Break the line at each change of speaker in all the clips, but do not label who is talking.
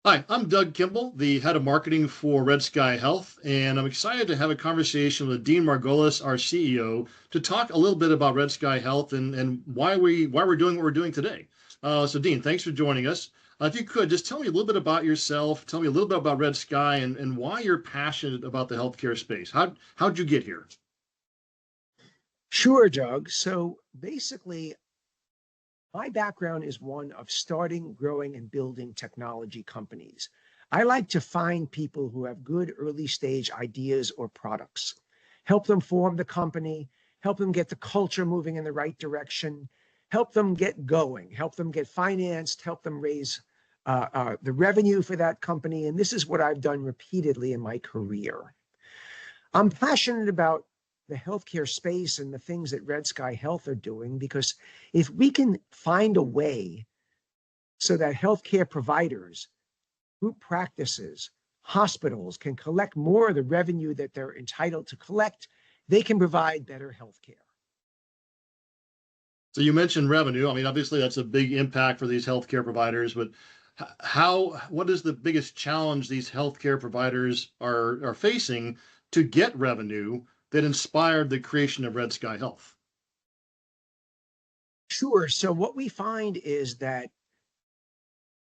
Hi, I'm Doug Kimball, the head of marketing for Red Sky Health, and I'm excited to have a conversation with Dean Margolis, our CEO, to talk a little bit about Red Sky Health and why we're doing what we're doing today. So, Dean, thanks for joining us. If you could just tell me a little bit about yourself, tell me a little bit about Red Sky, and why you're passionate about the healthcare space. How'd you get here?
Sure, Doug. So basically, my background is one of starting, growing, and building technology companies. I like to find people who have good early stage ideas or products, help them form the company, help them get the culture moving in the right direction, help them get going, help them get financed, help them raise the revenue for that company. And this is what I've done repeatedly in my career. I'm passionate about the healthcare space and the things that Red Sky Health are doing because if we can find a way so that healthcare providers, group practices, hospitals can collect more of the revenue that they're entitled to collect, they can provide better healthcare.
So you mentioned revenue. I mean, obviously that's a big impact for these healthcare providers, but what is the biggest challenge these healthcare providers are facing to get revenue that inspired the creation of Red Sky Health?
Sure. So what we find is that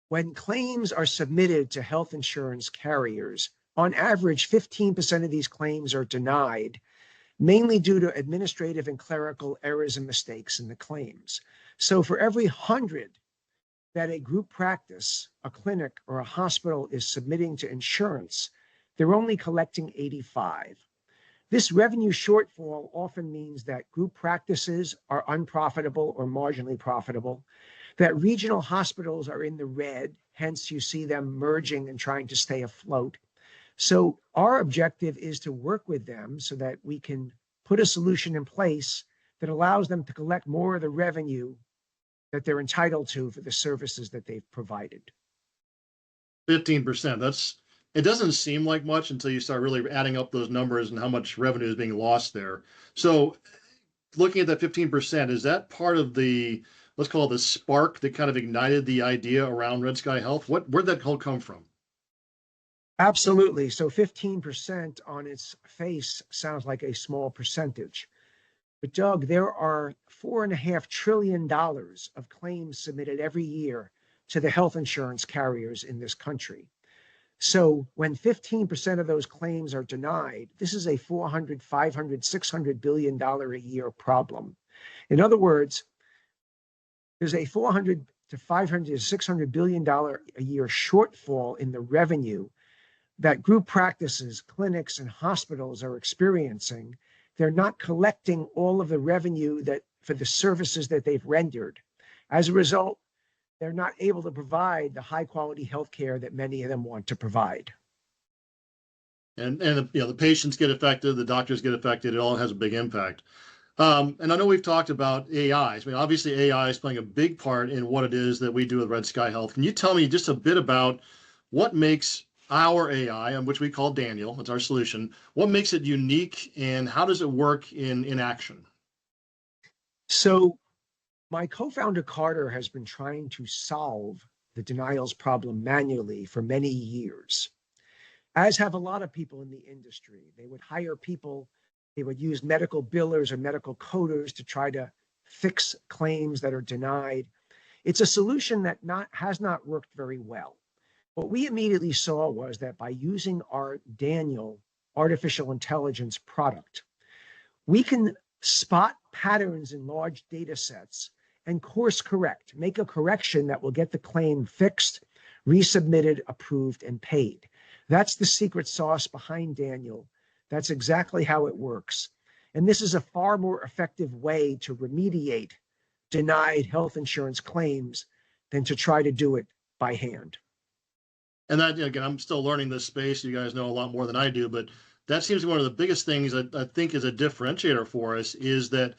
when claims are submitted to health insurance carriers, on average, 15% of these claims are denied, mainly due to administrative and clerical errors and mistakes in the claims. So for every 100 that a group practice, a clinic, or a hospital is submitting to insurance, they're only collecting 85. This revenue shortfall often means that group practices are unprofitable or marginally profitable, that regional hospitals are in the red, hence you see them merging and trying to stay afloat. So our objective is to work with them so that we can put a solution in place that allows them to collect more of the revenue that they're entitled to for the services that they've provided.
15%. It doesn't seem like much until you start really adding up those numbers and how much revenue is being lost there. So looking at that 15%, is that part of the, let's call it the spark that kind of ignited the idea around Red Sky Health? Where'd that all come from?
Absolutely. So 15% on its face sounds like a small percentage. But Doug, there are $4.5 trillion of claims submitted every year to the health insurance carriers in this country. So when 15% of those claims are denied, this is a 400, 500, $600 billion a year problem. In other words, there's a 400 to 500 to $600 billion a year shortfall in the revenue that group practices, clinics, and hospitals are experiencing. They're not collecting all of the revenue that for the services that they've rendered. As a result, they're not able to provide the high quality health care that many of them want to provide.
And the patients get affected, the doctors get affected. It all has a big impact. And I know we've talked about AIs. I mean, obviously AI is playing a big part in what it is that we do with Red Sky Health. Can you tell me just a bit about what makes our AI, which we call Daniel, it's our solution, what makes it unique and how does it work in action?
So my co-founder Carter has been trying to solve the denials problem manually for many years, as have a lot of people in the industry. They would hire people, they would use medical billers or medical coders to try to fix claims that are denied. It's a solution that has not worked very well. What we immediately saw was that by using our Daniel artificial intelligence product, we can spot patterns in large data sets and course correct, make a correction that will get the claim fixed, resubmitted, approved, and paid. That's the secret sauce behind Daniel. That's exactly how it works. And this is a far more effective way to remediate denied health insurance claims than to try to do it by hand.
And that, again, I'm still learning this space. You guys know a lot more than I do, but that seems to be one of the biggest things that I think is a differentiator for us is that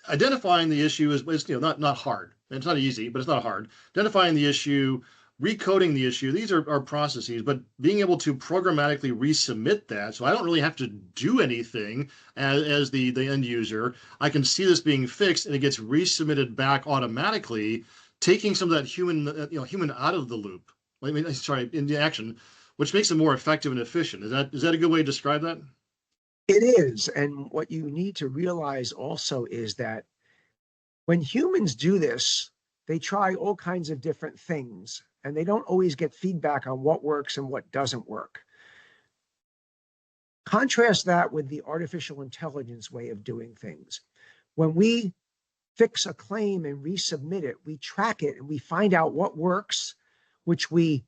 identifying the issue is not hard. It's not easy, but it's not hard. Identifying the issue, recoding the issue, these are processes, but being able to programmatically resubmit that, so I don't really have to do anything as the end user. I can see this being fixed and it gets resubmitted back automatically, taking some of that human out of the loop. I mean, sorry, in the action, which makes it more effective and efficient. Is that a good way to describe that?
It is. And what you need to realize also is that when humans do this, they try all kinds of different things and they don't always get feedback on what works and what doesn't work. Contrast that with the artificial intelligence way of doing things. When we fix a claim and resubmit it, we track it and we find out what works, which we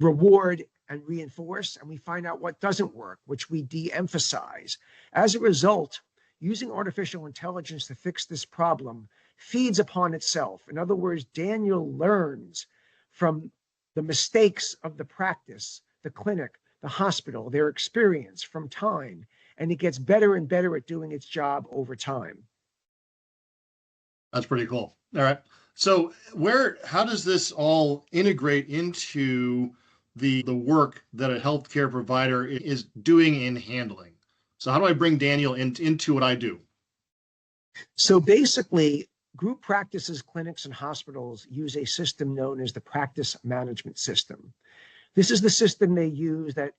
reward and reinforce, and we find out what doesn't work, which we de-emphasize. As a result, using artificial intelligence to fix this problem feeds upon itself. In other words, Daniel learns from the mistakes of the practice, the clinic, the hospital, their experience from time, and it gets better and better at doing its job over time.
That's pretty cool. All right. So how does this all integrate into the work that a healthcare provider is doing and handling? So how do I bring Daniel into what I do?
So basically, group practices, clinics, and hospitals use a system known as the practice management system. This is the system they use that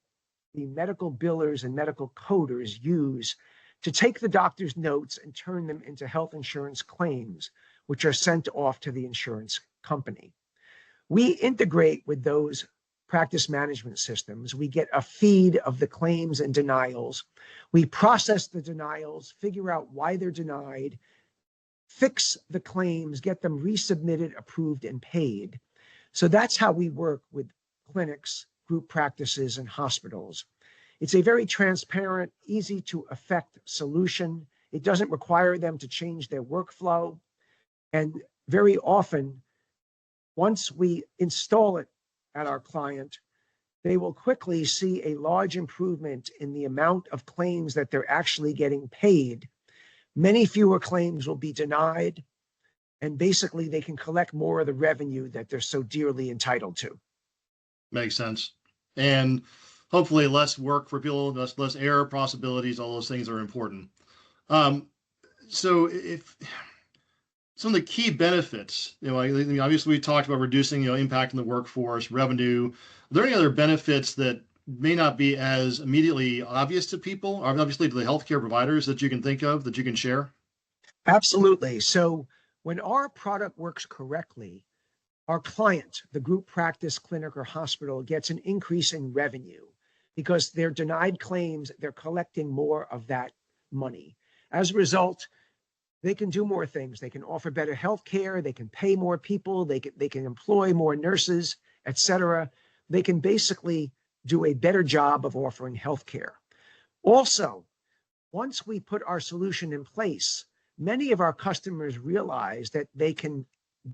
the medical billers and medical coders use to take the doctor's notes and turn them into health insurance claims, which are sent off to the insurance company. We integrate with those practice management systems. We get a feed of the claims and denials. We process the denials, figure out why they're denied, fix the claims, get them resubmitted, approved, and paid. So that's how we work with clinics, group practices, and hospitals. It's a very transparent, easy to effect solution. It doesn't require them to change their workflow. And very often, once we install it at our client, they will quickly see a large improvement in the amount of claims that they're actually getting paid. Many fewer claims will be denied, and basically they can collect more of the revenue that they're so dearly entitled to.
Makes sense. And hopefully less work for people, less error possibilities, all those things are important. So if some of the key benefits, obviously we talked about reducing, impact on the workforce, revenue. Are there any other benefits that may not be as immediately obvious to people, or obviously to the healthcare providers, that you can think of, that you can share?
Absolutely. So when our product works correctly, our client, the group practice, clinic, or hospital, gets an increase in revenue because they're denied claims, they're collecting more of that money. As a result, they can do more things. They can offer better health care. They can pay more people. They can employ more nurses, et cetera. They can basically do a better job of offering health care. Also, once we put our solution in place, many of our customers realize that they can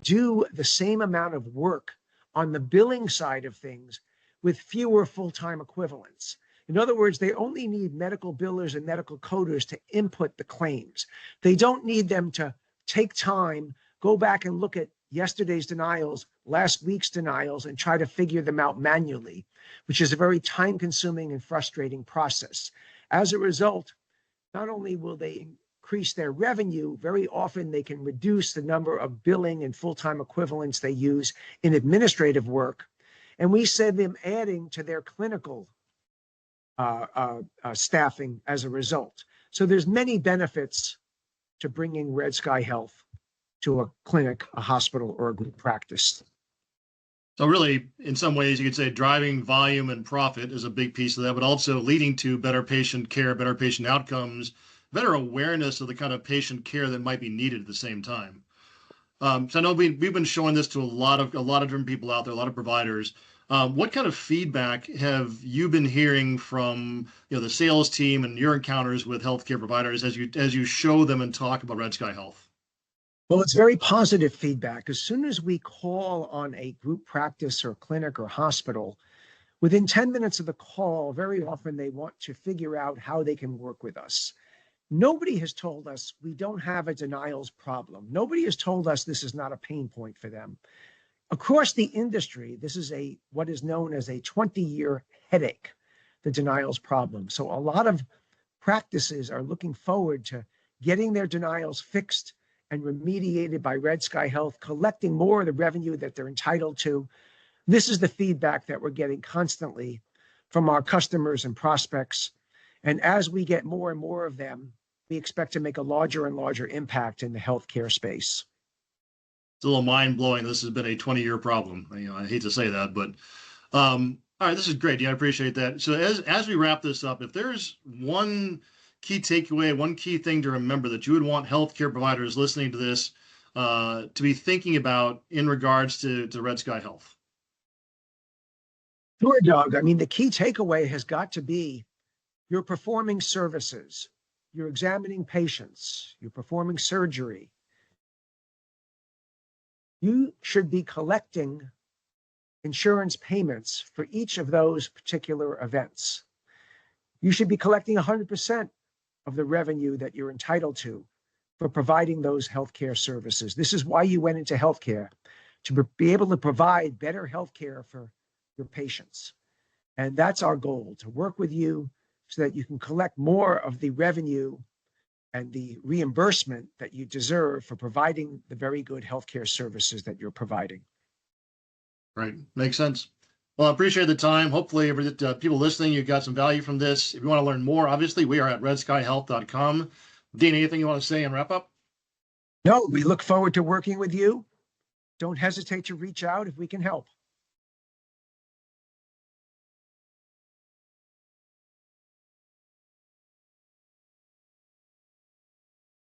do the same amount of work on the billing side of things with fewer full-time equivalents. In other words, they only need medical billers and medical coders to input the claims. They don't need them to take time, go back and look at yesterday's denials, last week's denials, and try to figure them out manually, which is a very time-consuming and frustrating process. As a result, not only will they increase their revenue, very often they can reduce the number of billing and full-time equivalents they use in administrative work. And we save them adding to their clinical staffing as a result. So there's many benefits to bringing Red Sky Health to a clinic, a hospital, or a group practice.
So really, in some ways, you could say driving volume and profit is a big piece of that, but also leading to better patient care, better patient outcomes, better awareness of the kind of patient care that might be needed at the same time. So I know we've been showing this to a lot of different people out there, a lot of providers. What kind of feedback have you been hearing from the sales team and your encounters with healthcare providers as you show them and talk about Red Sky Health?
Well, it's very positive feedback. As soon as we call on a group practice or clinic or hospital, within 10 minutes of the call, very often they want to figure out how they can work with us. Nobody has told us we don't have a denials problem. Nobody has told us this is not a pain point for them. Across the industry, this is what is known as a 20-year headache, the denials problem. So a lot of practices are looking forward to getting their denials fixed and remediated by Red Sky Health, collecting more of the revenue that they're entitled to. This is the feedback that we're getting constantly from our customers and prospects. And as we get more and more of them, we expect to make a larger and larger impact in the healthcare space.
It's a little mind blowing. This has been a 20-year problem. I hate to say that, but all right, this is great. Yeah, I appreciate that. So as we wrap this up, if there's one key takeaway, one key thing to remember that you would want healthcare providers listening to this to be thinking about in regards to Red Sky Health.
Sure, Doug. I mean, the key takeaway has got to be you're performing services, you're examining patients, you're performing surgery. You should be collecting insurance payments for each of those particular events. You should be collecting 100% of the revenue that you're entitled to for providing those healthcare services. This is why you went into healthcare, to be able to provide better healthcare for your patients. And that's our goal, to work with you so that you can collect more of the revenue and the reimbursement that you deserve for providing the very good healthcare services that you're providing.
Right. Makes sense. Well, I appreciate the time. Hopefully, people listening, you got some value from this. If you want to learn more, obviously, we are at redskyhealth.com. Dean, anything you want to say and wrap up?
No, we look forward to working with you. Don't hesitate to reach out if we can help.